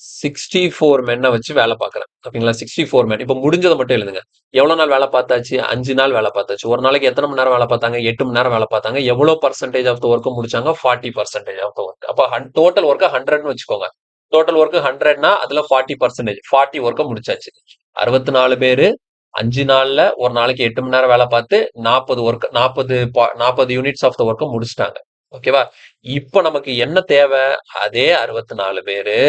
64 மென்னை வச்சு வேலை பார்க்கறேன். ஓகேங்களா? 64 மென். இப்ப முடிஞ்சதை மட்டும் எழுதுங்க. எவ்வளவு நாள் வேலை பார்த்தாச்சு? 5 நாள் வேலை பார்த்தாச்சு. ஒரு நாளைக்கு எத்தனை மணி நேரம் வேலை பார்த்தாங்க? 8 மணி நேரம் வேலை பார்த்தாங்க. எவ்வளவு பர்சன்டேஜ் ஆஃப் த ஒர்க் முடிச்சாங்க? 40% ஆஃப் த ஒர்க். அப்ப டோட்டல் ஒர்க் 100ன்னு வச்சுக்கோங்க. டோட்டல் ஒர்க் 100னா அதுல 40%, 40 ஒர்க்க முடிச்சாச்சு. 64 பேரு 5 நாள்ல ஒரு நாளைக்கு 8 மணி நேரம் வேலை பார்த்து 40 ஒர்க் 40 யூனிட்ஸ் ஆஃப் த ஒர்க்க முடிச்சிட்டாங்க. ஓகேவா? இப்ப நமக்கு என்ன தேவை? அதே 64 பேரு,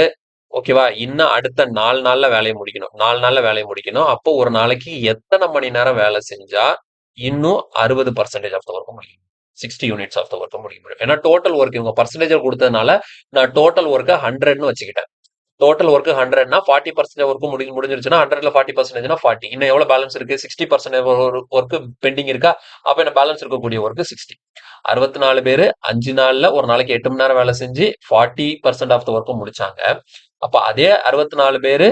ஓகேவா, இன்னும் அடுத்த 4 நாள்ல வேலையை முடிக்கணும். 4 நாள்ல வேலையை முடிக்கணும். அப்போ ஒரு நாளைக்கு எத்தனை மணி நேரம் வேலை செஞ்சா இன்னும் 60% ஆஃப் த ஒர்க் முடியும்? 60 யூனிட்ஸ் ஆஃப் த ஒர்க் முடிக்க முடியும். ஏன்னா டோட்டல் ஒர்க் இவங்க பர்சன்டேஜ் கொடுத்ததுனால நான் டோட்டல் ஒர்க்கை 100ன்னு வச்சுக்கிட்டேன். டோட்டல் ஒர்க் 100னா 40% ஒர்க் முடிஞ்சிருச்சுன்னா 100ல 40%னா 40. இன்னும் எவ்வளவு பேலன்ஸ் இருக்கு? 60% ஒர்க் பெண்டிங் இருக்கா? அப்ப என்ன பேலன்ஸ் இருக்கக்கூடிய ஒர்க் 60. 64 பேரு 5 நாள்ல ஒரு நாளைக்கு 8 மணி நேரம் வேலை செஞ்சு 40% ஆஃப் த ஒர்க் முடிச்சாங்க. அப்ப அதே 64 பேரு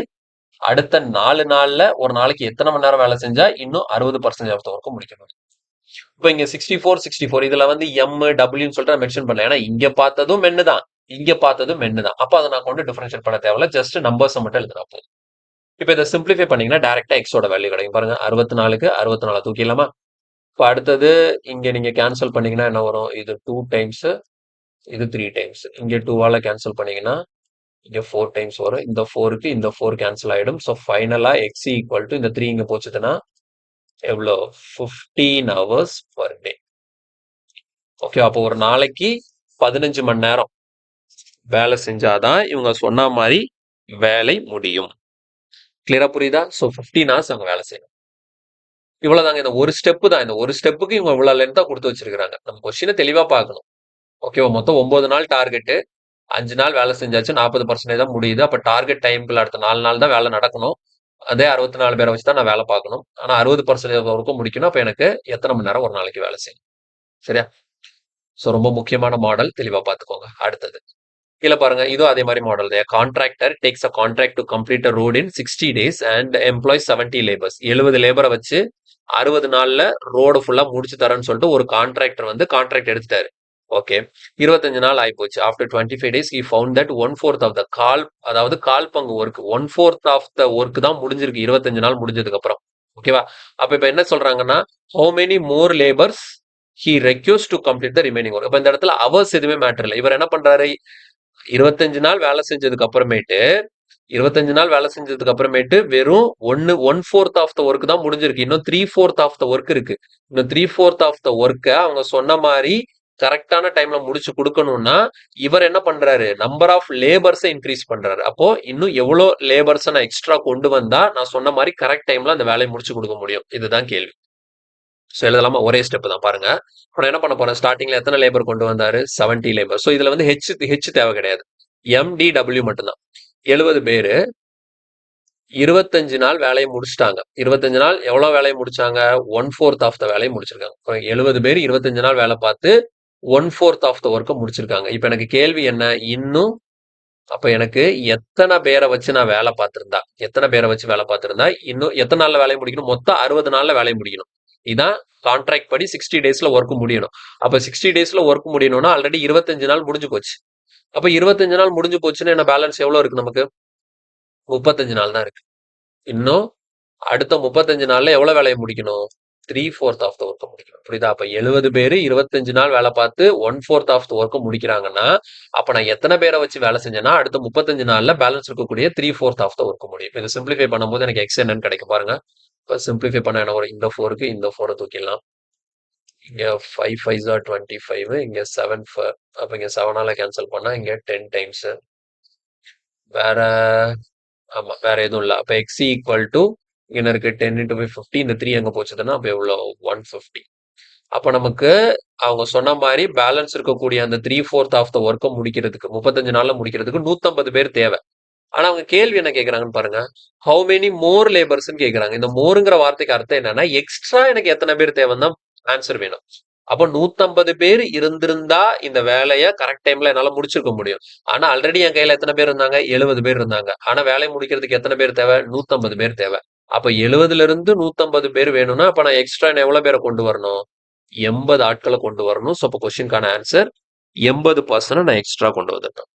அடுத்த 4 நாள்ல ஒரு நாளைக்கு எத்தனை மணி நேரம் வேலை செஞ்சா இன்னும் 60% ஆஃப் த ஒர்க் முடிக்கணும்? இப்ப இங்க 64 இதுல வந்து எம் டபிள்யூன்னு சொல்லிட்டு மென்ஷன் பண்ணல. ஏன்னா இங்க பார்த்ததும் மென்னு தான், இங்க பார்த்ததும் மென்னு தான். அப்ப அதை நான் கொண்டு டிஃபரன்ஷியேட் பண்ண தேவையில்ல. ஜஸ்ட் நம்பர்ஸ் மட்டும் எழுதுனா போதும். இப்ப இதை சிம்பிளிஃபை பண்ணீங்கன்னா டைரக்டா எக்ஸோட வேல்யூ கிடைக்கும். பாருங்க, 64க்கு 64 தூக்கிடலாமா? இப்ப அடுத்தது இங்க நீங்க கேன்சல் பண்ணீங்கன்னா என்ன வரும்? இது 2 டைம்ஸ், இது 3 டைம்ஸ். இங்க 2ஆல கேன்சல் பண்ணீங்கன்னா இங்க 4 டைம்ஸ் வரும். இந்த 4க்கு இந்த 4 கேன்சல் ஆயிடும். ஸோ ஃபைனலா எக்ஸ் ஈக்குவல் டு இந்த 3 இங்க போச்சுதுன்னா எவ்வளோ? 15 ஹவர்ஸ் பர் டே. ஓகே, அப்போ ஒரு நாளைக்கு 15 மணி நேரம் வேலை செஞ்சாதான் இவங்க சொன்ன மாதிரி வேலை முடியும். கிளியரா புரியுதா? ஸோ 15 ஹவர்ஸ் அவங்க வேலை செய்யணும். இவ்வளவுதாங்க. இந்த ஒரு ஸ்டெப் தான். இந்த ஒரு ஸ்டெப்புக்கு இவங்க இவ்வளவு லென்த்தா கொடுத்து வச்சிருக்காங்க. நம்ம கொஸ்டினை தெளிவா பார்க்கணும். ஓகேவா? மொத்தம் 9 நாள் டார்கெட். 5 நாள் வேலை செஞ்சாச்சு, 40% தான் முடியுது. அப்ப டார்கெட் டைம்க்குள்ள அடுத்த 4 நாள் தான் வேலை நடக்கணும். அதே 64 பேரை வச்சு தான் நான் வேலை பார்க்கணும். ஆனா 60% வரைக்கும் முடிக்கணும். அப்ப எனக்கு எத்தனை மணி நேரம் ஒரு நாளைக்கு வேலை செய்யணும்? சரியா? சோ ரொம்ப முக்கியமான மாடல், தெளிவா பார்த்துக்கோங்க. அடுத்தது கீழே பாருங்க, இதுவும் அதே மாதிரி மாடல் தான். Contractor takes a contract to complete a road in 60 days and employees 70 labours. 70 லேபரை வச்சு 60 நாள்ல ரோடு ஃபுல்லா முடிச்சு தரேன்னு சொல்லிட்டு ஒரு கான்ட்ராக்டர் வந்து கான்ட்ராக்ட் எடுத்துட்டாரு. ஓகே, 25 நாள் ஆயிப்போச்சு. After 25 days he found that 1/4 of the அதாவது கால் பங்கு ஒர்க் 1/4 ஆஃப் த ஒர்க் தான் முடிஞ்சிருக்கு 25 நாள் முடிஞ்சதுக்கு அப்புறம். ஓகேவா? அப்ப இப்ப என்ன சொல்றாங்கன்னா, how many more labors he requires to complete the remaining work. அப்ப இந்த இடத்துல அவர்ஸ் எதுவுமே மேட்டர் இல்லை. இவர் என்ன பண்றாரு, 25 நாள் வேலை செஞ்சதுக்கு அப்புறமேட்டு 25 நாள் வேலை செஞ்சதுக்கு அப்புறமேட்டு வெறும் 1/4 ஆஃப் த ஒர்க் தான் முடிஞ்சிருக்கு. இன்னும் 3/4 ஆஃப் த ஒர்க் இருக்கு. இன்னும் 3/4 ஆஃப் த ஒர்க்கை அவங்க சொன்ன மாதிரி கரெக்டான டைம்ல முடிச்சு கொடுக்கணும்னா இவர் என்ன பண்றாரு, நம்பர் ஆஃப் லேபர்ஸை இன்க்ரீஸ் பண்றாரு. அப்போ இன்னும் எவ்வளவு லேபர்ஸை நான் எக்ஸ்ட்ரா கொண்டு வந்தா நான் சொன்ன மாதிரி கரெக்ட் டைம்ல அந்த வேலையை முடிச்சு கொடுக்க முடியும்? இதுதான் கேள்வி. ஸோ எழுதலாமா? ஒரே ஸ்டெப் தான் பாருங்க. அப்புறம் என்ன பண்ண போறேன், ஸ்டார்டிங்ல எத்தனை லேபர் கொண்டு வந்தாரு, 70 லேபர். ஸோ இதுல வந்து ஹெச் தேவை கிடையாது, எம்டிடபிள்யூ மட்டும்தான். 70 பேரு 25 நாள் வேலையை முடிச்சிட்டாங்க. 25 நாள் எவ்வளவு வேலையை முடிச்சாங்க, 1/4 ஆஃப் த வேலையை முடிச்சிருக்காங்க. 70 பேர் 25 நாள் வேலை பார்த்து 1/4 ஆஃப் த ஒர்க்கை முடிச்சிருக்காங்க. இப்ப எனக்கு கேள்வி என்ன, இன்னும் அப்ப எனக்கு எத்தனை பேரை வச்சு நான் வேலை பார்த்திருந்தா, இன்னும் எத்தனை நாள்ல வேலையை முடிக்கணும், மொத்தம் 60 நாள்ல வேலையை முடிக்கணும். இதான் கான்ட்ராக்ட் படி 60 டேஸ்ல ஒர்க் முடியணும். அப்ப 60 டேஸ்ல ஒர்க் முடியணும்னா ஆல்ரெடி 25 நாள் முடிஞ்சு போச்சு. அப்ப 25 நாள் முடிஞ்சு போச்சுன்னா என்ன பேலன்ஸ் எவ்வளவு இருக்கு நமக்கு, 35 நாள் தான் இருக்கு. இன்னும் அடுத்த 35 நாள்ல எவ்வளவு வேலையை முடிக்கணும், 3/4 ஆஃப் த ஒர்க்கை முடிக்கணும். புரியுதா? அப்ப 70 பேரு 25 நாள் வேலை பார்த்து 1/4 ஆஃப் த ஒர்க்கை முடிக்கிறாங்கன்னா அப்ப நான் எத்தனை பேரை வச்சு வேலை செஞ்சேன்னா அடுத்த 35 நாள்ல பேலன்ஸ் இருக்கக்கூடிய 3/4 ஆஃப் த ஒர்க் முடியும். இதை சிம்பிளிஃபை பண்ணும்போது எனக்கு எக்ஸ் என்னன்னு கிடைக்கும் பாருங்க. இப்போ சிம்பிளிஃபை பண்ண என்ன வரும், இந்த 4க்கு இந்த 4 தூக்கிடலாம். இங்க 5 5s are 25, இங்க 7 அப்ப இங்க 7ஆல கேன்சல் பண்ணா இங்க 10 டைம்ஸ். வேற ஆமா வேற எதுவும் இல்லை. அப்ப எக்ஸ் ஈக்குவல் டு இங்க இருக்கு 10 × 5 50. இந்த 3 எங்க போச்சுதுன்னா அப்ப எவ்வளவு, 150. அப்ப நமக்கு அவங்க சொன்ன மாதிரி பேலன்ஸ் இருக்கக்கூடிய அந்த 3/4 ஆஃப் த ஒர்க்கை முடிக்கிறதுக்கு 35 நாள்ல முடிக்கிறதுக்கு 150 பேர் தேவை. ஆனா அவங்க கேள்வி என்ன கேக்குறாங்கன்னு பாருங்க, ஹவு மெனி மோர் லேபர்ஸ் கேக்குறாங்க. இந்த மோருங்கிற வார்த்தைக்கு அர்த்தம் என்னன்னா எக்ஸ்ட்ரா எனக்கு எத்தனை பேர் தேவைன்னு தான் ஆன்சர் வேணும். அப்போ 150 பேர் இருந்திருந்தா இந்த வேலையை கரெக்ட் டைம்ல என்னால முடிச்சிருக்க முடியும். ஆனா ஆல்ரெடி என் கையில எத்தனை பேர் இருந்தாங்க, 70 பேர் இருந்தாங்க. ஆனா வேலையை முடிக்கிறதுக்கு எத்தனை பேர் தேவை, 150 பேர் தேவை. அப்ப 70ல இருந்து 150 பேர் வேணும்னா அப்ப நான் எக்ஸ்ட்ரா எவ்வளவு பேரை கொண்டு வரணும், 80 ஆட்களை கொண்டு வரணும். ஸோ அப்போ கொஸ்டின்கான ஆன்சர் 80% நான் எக்ஸ்ட்ரா கொண்டு வந்துட்டேன்.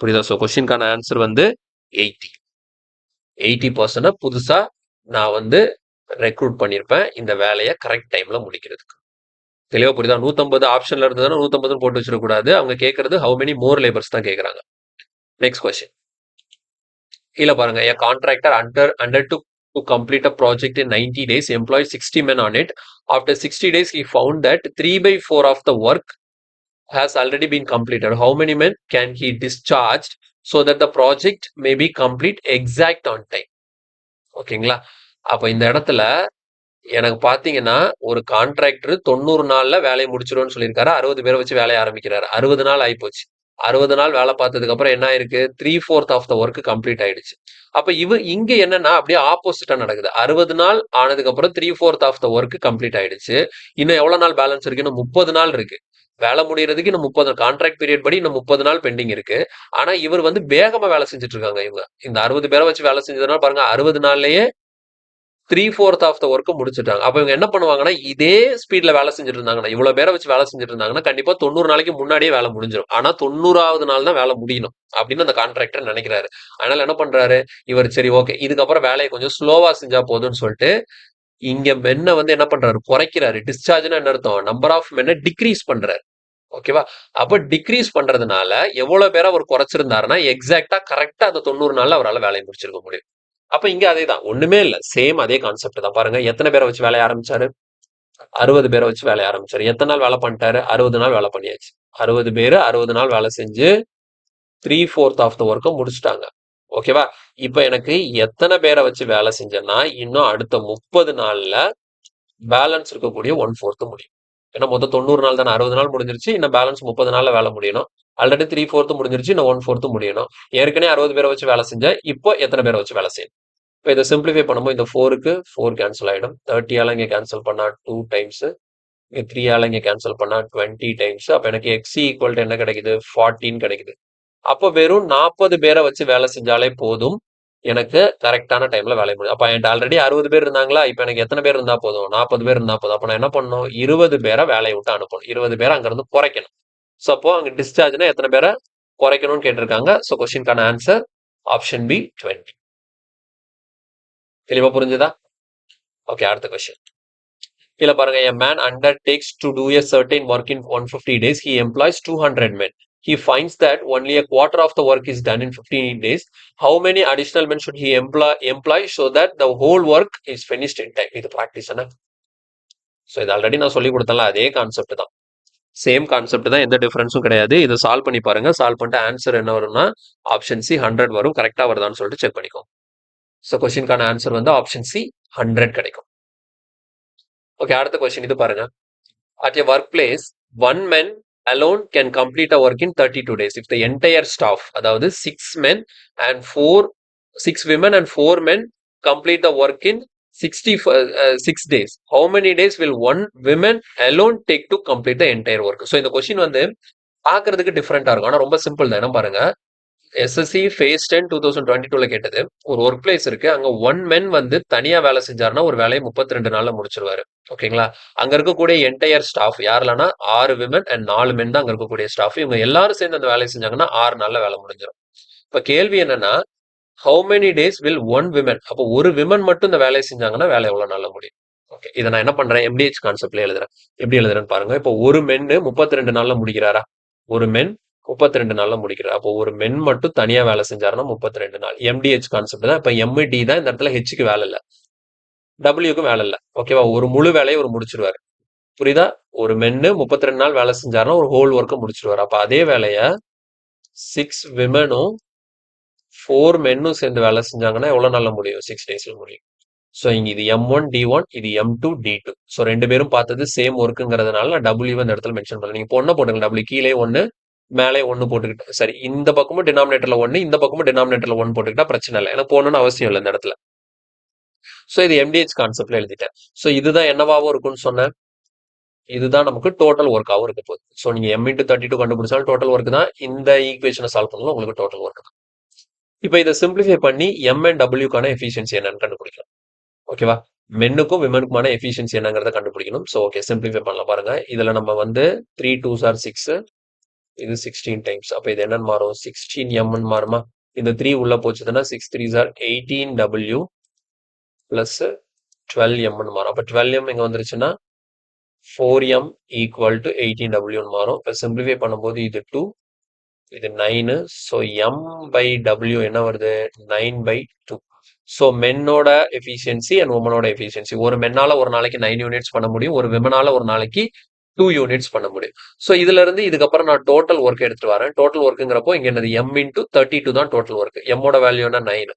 புரியுதா? ஸோ கொஸ்டின்கான ஆன்சர் வந்து 80% புதுசா நான் வந்து ரெக்ரூட் பண்ணியிருப்பேன் இந்த வேலையை கரெக்ட் டைம்ல முடிக்கிறதுக்கு. தெளிவா புரியுதா? 150 ஆப்ஷன்ல இருந்ததுன்னா 150 போட்டு வச்சிடக்கூடாது. அவங்க கேட்கறது ஹவு மெனி மோர் லேபர்ஸ் தான் கேட்கறாங்க. நெக்ஸ்ட் கொஸ்டின் கீழே பாருங்க, a contractor undertook to complete a project in 90 days, employed 60 men on it. After 60 days, he found that 3/4 of the work has already been completed. How many men can he discharge so that the project may be complete exact on time? ஓகேங்களா? அப்ப இந்த இடத்துல எனக்கு பாத்தீங்கன்னா ஒரு contractor 90 நாள்ல வேலையை முடிச்சிரும்னு சொல்லியிருக்காரு. 60 பேரை வச்சு வேலையை ஆரம்பிக்கிறாரு. 60 நாள் ஆயிப்போச்சு. 60 நாள் வேலை பார்த்ததுக்கு அப்புறம் என்ன ஆயிருக்கு, 3/4 ஆஃப் த ஒர்க் கம்ப்ளீட் ஆயிடுச்சு. அப்ப இங்க என்னன்னா அப்படியே ஆப்போசிட்டா நடக்குது. 60 நாள் ஆனதுக்கு அப்புறம் 3/4 ஆஃப் த ஒர்க் கம்ப்ளீட் ஆயிடுச்சு. இன்னும் எவ்வளவு நாள் பேலன்ஸ் இருக்கு, இன்னும் 30 நாள் இருக்கு வேலை முடியறதுக்கு. இன்னும் 30 கான்ட்ராக்ட் பீரியட் படி இன்னும் 30 நாள் பெண்டிங் இருக்கு. ஆனா இவர் வந்து வேகமா வேலை செஞ்சுட்டு இருக்காங்க. இவங்க இந்த 60 பேரை வச்சு வேலை செஞ்சதுனால பாருங்க 60 நாள்லயே 3/4 ஆஃப் த ஒர்க்கு முடிச்சுட்டாங்க. அப்ப இவங்க என்ன பண்ணுவாங்கன்னா இதே ஸ்பீட்ல வேலை செஞ்சுட்டு இருந்தாங்கன்னா, இவ்வளவு பேரை வச்சு வேலை செஞ்சுட்டு இருந்தாங்கன்னா கண்டிப்பா 90 நாளைக்கு முன்னாடியே வேலை முடிஞ்சிடும். ஆனா 90வது நாள் தான் வேலை முடியணும் அப்படின்னு அந்த கான்ட்ராக்டர் நினைக்கிறாரு. அதனால என்ன பண்றாரு இவர், சரி ஓகே இதுக்கப்புறம் வேலையை கொஞ்சம் ஸ்லோவா செஞ்சா போதும்னு சொல்லிட்டு இங்க மென்ன வந்து என்ன பண்றாரு, குறைக்கிறாரு. டிஸ்சார்ஜ்னா என்ன அர்த்தம், நம்பர் ஆஃப் மென்னை டிக்ரீஸ் பண்றாரு. ஓகேவா? அப்ப டிக்ரீஸ் பண்றதுனால எவ்வளவு பேரை அவர் குறைச்சிருந்தாருன்னா எக்ஸாக்டா கரெக்டா அந்த 90 நாள்ல அவரால் வேலையை முடிச்சிருக்க முடியும். அப்ப இங்க அதேதான், ஒண்ணுமே இல்ல, சேம் அதே கான்செப்ட் தான். பாருங்க எத்தனை பேரை வச்சு வேலையை ஆரம்பிச்சாரு, 60 பேரை வச்சு வேலையை ஆரம்பிச்சாரு. எத்தனை நாள் வேலை பண்ணிட்டாரு, 60 நாள் வேலை பண்ணியாச்சு. 60 பேரு 60 நாள் வேலை செஞ்சு 3/4 ஆஃப் த ஒர்க்கை முடிச்சுட்டாங்க. ஓகேவா? இப்ப எனக்கு எத்தனை பேரை வச்சு வேலை செஞ்சேன்னா இன்னும் அடுத்த 30 நாள்ல பேலன்ஸ் இருக்கக்கூடிய 1/4 முடியும். ஏன்னா மொத்தம் 90 நாள் தானே, 60 நாள் முடிஞ்சிருச்சு, இன்னும் பேலன்ஸ் 30 நாள்ல வேலை முடியணும். ஆல்ரெடி 3/4 முடிஞ்சிருச்சு, இன்னும் 1/4 முடியணும். ஏற்கனவே 60 பேரை வச்சு வேலை செஞ்சா இப்போ எத்தனை பேரை வச்சு வேலை செய்யணும்? இப்போ இதை சிம்பிளிஃபை பண்ணும்போது இந்த 4க்கு 4 கேன்சல் ஆகிடும். 30ஆல இங்கே கேன்சல் பண்ணா 2 டைம்ஸ், இங்கே 3ஆல இங்கே கேன்சல் பண்ணா 20 டைம்ஸ். அப்போ எனக்கு எக்ஸி ஈக்குவல் என்ன கிடைக்குது? 14 கிடைக்குது. அப்போ வெறும் 40 பேரை வச்சு வேலை செஞ்சாலே போதும், எனக்கு கரெக்டான டைம்ல வேலை முடியும். அப்ப என்கிட்ட ஆல்ரெடி 60 பேர் இருந்தாங்களா, இப்ப எனக்கு எத்தனை பேர் இருந்தா போதும்? 40 பேர் இருந்தா போதும். அப்ப நான் என்ன பண்ணணும்? 20 பேரை வேலையை விட்டு அனுப்பணும். 20 பேரை அங்க இருந்து குறைக்கணும். ஸோ அப்போ அங்க டிஸ்சார்ஜ்னா எத்தனை பேரை குறைக்கணும்னு கேட்டிருக்காங்க. ஸோ கொஸ்டின்கான ஆன்சர் ஆப்ஷன் பி 20. தெளிவா புரிஞ்சுதா? ஓகே, அடுத்த கொஸ்டின். கீழே பாருங்க, a man undertakes to do a certain work in 150 days. He employs 200 men. He finds that only a quarter of the work is done in 15 days. How many additional men should he employ so that the whole work is finished in time? இது practice என்ன? So இது already நான் சொல்லி கொடுத்தல, அதே concept தான், same concept தான், எந்த டிஃபரன்ஸும் கிடையாது. இதை சால்வ் பண்ணி பாருங்க. சால்வ் பண்ணிட்டு ஆன்சர் என்ன வரும்னா ஆப்ஷன் சி 100 வரும். கரெக்டா வருதான்னு சொல்லிட்டு செக் பண்ணிக்கோங்க. ஸோ கொஸ்டின்கான ஆன்சர் வந்து ஆப்ஷன் சி 100 கிடைக்கும். ஓகே, அடுத்த கொஸ்டின் இது பாருங்க. At a workplace, one man alone can complete a work in 32 days. If the entire staff, அதாவது 6 women and 4 men complete the work in 6 days, how many days will one woman alone take to complete the entire work? So இந்த question வந்து பார்க்கறதுக்கு டிஃபரெண்டா இருக்கும், ஆனா ரொம்ப simple தான். என்ன பாருங்க, எஸ்எஸ்சி ஃபேஸ் 10 2022ல கேட்டது. ஒரு ஒர்க் பிளேஸ் இருக்கு, அங்க 1 மென் வந்து தனியா வேலை செஞ்சாருன்னா ஒரு வேலையை 32 நாள்ல முடிச்சிருவாரு. ஓகேங்களா? அங்க இருக்கக்கூடிய என்டையர் ஸ்டாஃப் யாருலன்னா 6 விமன் அண்ட் 4 மென் தான் அங்க இருக்கக்கூடிய ஸ்டாஃப். இவங்க எல்லாரும் சேர்ந்து அந்த வேலையை செஞ்சாங்கன்னா 6 நாள்ல வேலை முடிஞ்சிடும். இப்ப கேள்வி என்னன்னா, how many days will 1 women? அப்போ ஒரு விமன் மட்டும் இந்த வேலையை செஞ்சாங்கன்னா வேலை எவ்வளவு நாள்ல முடியும்? ஓகே, இதை நான் என்ன பண்றேன், எம்டிஹெச் கான்செப்ட்ல எழுதுறேன். எப்படி எழுதுறேன்னு பாருங்க. இப்போ ஒரு மென்னு 32 நாள்ல முடிக்கிறாரா? ஒரு மென் 32 நாள்ல முடிக்கிறார். அப்போ ஒரு மென் மட்டும் தனியா வேலை செஞ்சாருன்னா 32 நாள். எம்டிஹெச் கான்செப்ட் தான். இப்ப எம்டி தான் இந்த இடத்துல ஹெச்சுக்கு வேலை இல்லை, டபிள்யூக்கும் வேலை இல்லை. ஓகேவா? ஒரு முழு வேலையை ஒரு முடிச்சிருவாரு. புரியுதா? ஒரு மென்னு 32 நாள் வேலை செஞ்சாருன்னா ஒரு ஹோல் ஒர்க்கை முடிச்சிருவாரு. அப்ப அதே வேலைய 6 விமனும் 4 மென்னும் சேர்ந்து வேலை செஞ்சாங்கன்னா எவ்வளவு நாள்ல முடியும்? 6 டேஸ்ல முடியும். ஸோ இங்க இது M1 D1, இது M2 D2. ஸோ 2 பேரும் பார்த்தது சேம் ஒர்க்குங்கிறதுனால நான் டபிள்யூ இந்த இடத்துல மென்ஷன் பண்ணல. நீங்க பொண்ணை போட்டுங்க, டபிள்யூ கீழே 1 மேலே 1 போட்டுக்கிட்டு, சரி இந்த பக்கமும் டினாமினேட்டர்ல 1, இந்த பக்கமும் டினாமினேட்டர்ல 1 போட்டுக்கிட்டா பிரச்சனை இல்லை, எனக்கு போகணும்னு அவசியம் இல்லை இந்த இடத்துல. ஸோ இது எம்டிஹெச் கான்செப்ட்ல எழுதிட்டேன். ஸோ இதுதான் என்னவாகவும் இருக்கும்னு சொன்னேன், இதுதான் நமக்கு டோட்டல் ஒர்க்காகவும் இருக்க போகுது. ஸோ நீங்க M × 32 கண்டுபிடிச்சாலும் டோட்டல் ஒர்க் தான், இந்த ஈக்குவேஷனை சால்வ் பண்ணலாம் உங்களுக்கு டோட்டல் ஒர்க் தான். இப்போ இதை சிம்பிளிஃபை பண்ணி M and Wக்கான எஃபிஷியன்சி என்னன்னு கண்டுபிடிக்கலாம். ஓகேவா? மென்னுக்கும் விமனுக்குமான எஃபிஷியன்சி என்னங்கிறத கண்டுபிடிக்கணும். ஸோ ஓகே, சிம்பிளிஃபை பண்ணலாம் பாருங்க. இதுல நம்ம வந்து 3 2s are 6, இது 16 டைம்ஸ். அப்ப இது என்னன்னு மாறும்? 16M மாறுமா? இந்த 3 உள்ள போச்சுன்னா 6 3s are 18W plus 12M மாறும். அப்ப 12M இங்க வந்துருச்சுன்னா 4M ஈக்குவல் டு 18W மாறும். இப்ப சிம்பிளிஃபை பண்ணும்போது இது 2, இது 9. ஸோ M/W என்ன வருது? 9/2. ஸோ மென்னோட எஃபிஷியன்சி அண்ட் உமனோட எஃபிஷியன்சி, ஒரு மென்னால ஒரு நாளைக்கு 9 யூனிட்ஸ் பண்ண முடியும், ஒரு விமனால ஒரு நாளைக்கு 2 யூனிட்ஸ் பண்ண முடியும். ஸோ இதுல இருந்து இதுக்கப்புறம் நான் டோட்டல் ஒர்க் எடுத்துட்டு வரேன். டோட்டல் ஒர்க்குங்கிறப்போ இங்க என்னது? M × 32 தான் டோட்டல் ஒர்க். எம்மோட வேல்யூனா 9.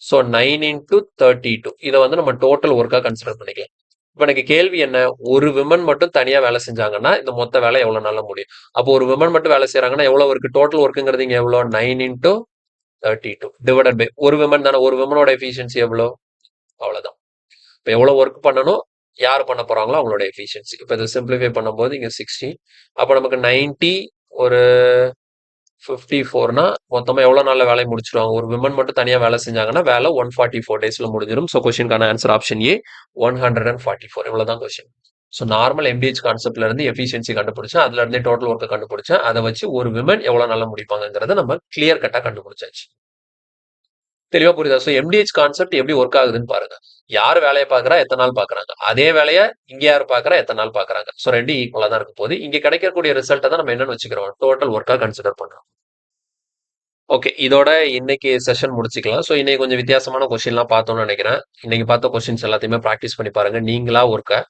ஸோ 9 × 32 இதை வந்து நம்ம டோட்டல் ஒர்க்கா கன்சிடர் பண்ணிக்கலாம். இப்ப எனக்கு கேள்வி என்ன, ஒரு விமன் மட்டும் தனியா வேலை செஞ்சாங்கன்னா இந்த மொத்த வேலை எவ்வளவு நாள்ல முடியும்? அப்போ ஒரு விமன் மட்டும் வேலை செய்யறாங்கன்னா எவ்வளவு இருக்கு? டோட்டல் ஒர்க்குங்கிறது இங்க எவ்வளவு? 9 × 32 டிவைடட் பை ஒரு விமன் தானே, ஒரு விமனோட எஃபிஷியன்சி எவ்வளோ? அவ்வளவுதான். இப்போ எவ்வளவு ஒர்க் பண்ணணும், யார் பண்ண போறாங்களோ அவங்களோட எஃபிஷியன்சி. இப்போ இதை சிம்பிளிஃபை பண்ணும்போது இங்க 16, அப்போ நமக்கு 90 ஒரு 54னா மொத்தமா எவ்வளவு நாள்ல வேலையை முடிச்சிருவாங்க? ஒரு விமன் மட்டும் தனியா வேலை செஞ்சாங்கன்னா வேலை 144 டேஸ்ல முடிஞ்சிடும். ஸோ கொஸ்டின்கான ஆன்சர் ஆப்ஷன் ஏ 144. இவ்வளவுதான் கொஸ்டின். ஸோ நார்மல் எம்டிஹெச் கான்செப்ட்ல இருந்து எஃபிஷியன்சி கண்டுபிடிச்சேன், அதுல இருந்தே டோட்டல் ஒர்க்கை கண்டுபிடிச்சேன். அதை வச்சு ஒரு விமன் எவ்வளவு நாள்ல முடிப்பாங்கிறத நம்ம கிளியர் கட்டா கண்டுபிடிச்சாச்சு. தெளிவா புரியுதா? ஸோ எம்டிஹெச் கான்செப்ட் எப்படி ஒர்க் ஆகுதுன்னு பாருங்க. யார் வேலையை பாக்குறா, எத்தனை நாள் பாக்குறாங்க, அதே வேலையை இங்க யார் பாக்குறா, எத்தனை நாள் பாக்குறாங்க. ஸோ 2 ஈக்குவலா தான் இருக்க போது. இங்க கிடைக்கக்கூடிய ரிசல்ட்டை தான் நம்ம என்னன்னு வச்சுக்கிறோம், டோட்டல் ஒர்க்கா கன்சிடர் பண்றோம். ஓகே, இதோட இன்னைக்கு செஷன் முடிச்சுக்கலாம். ஸோ இன்னைக்கு கொஞ்சம் வித்தியாசமான கொஸ்டின்லாம் பார்த்தோம்னு நினைக்கிறேன். இன்னைக்கு பார்த்த கொஸ்டின்ஸ் எல்லாத்தையுமே ப்ராக்டிஸ் பண்ணி பாருங்க நீங்களா ஒர்க்கை.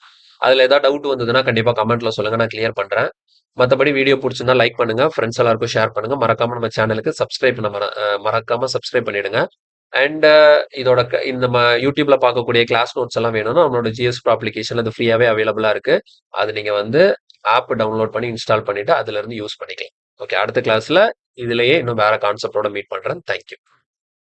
அதுல ஏதாவது டவுட் வந்ததுன்னா கண்டிப்பா கமெண்ட்ல சொல்லுங்க, நான் கிளியர் பண்றேன். மற்றபடி வீடியோ பிடிச்சிருந்தா லைக் பண்ணுங்க, ஃப்ரெண்ட்ஸ் எல்லாருக்கும் ஷேர் பண்ணுங்க. மறக்காம நம்ம சேனலுக்கு சப்ஸ்கிரைப் பண்ணிடுங்க. அண்ட் இதோட இந்த யூடியூப்ல பார்க்கக்கூடிய கிளாஸ் நோட்ஸ் எல்லாம் வேணும்னா நம்மளோட ஜிஎஸ் ப்ரோ அப்ளிகேஷன் அது ஃப்ரீயாவே அவைலபிளா இருக்கு. அது நீங்க வந்து ஆப் டவுன்லோட் பண்ணி இன்ஸ்டால் பண்ணிட்டு அதுல இருந்து யூஸ் பண்ணிக்கலாம். ஓகே, அடுத்த கிளாஸ்ல இதுலயே இன்னும் வேற கான்செப்டோட மீட் பண்றேன். தேங்க்யூ.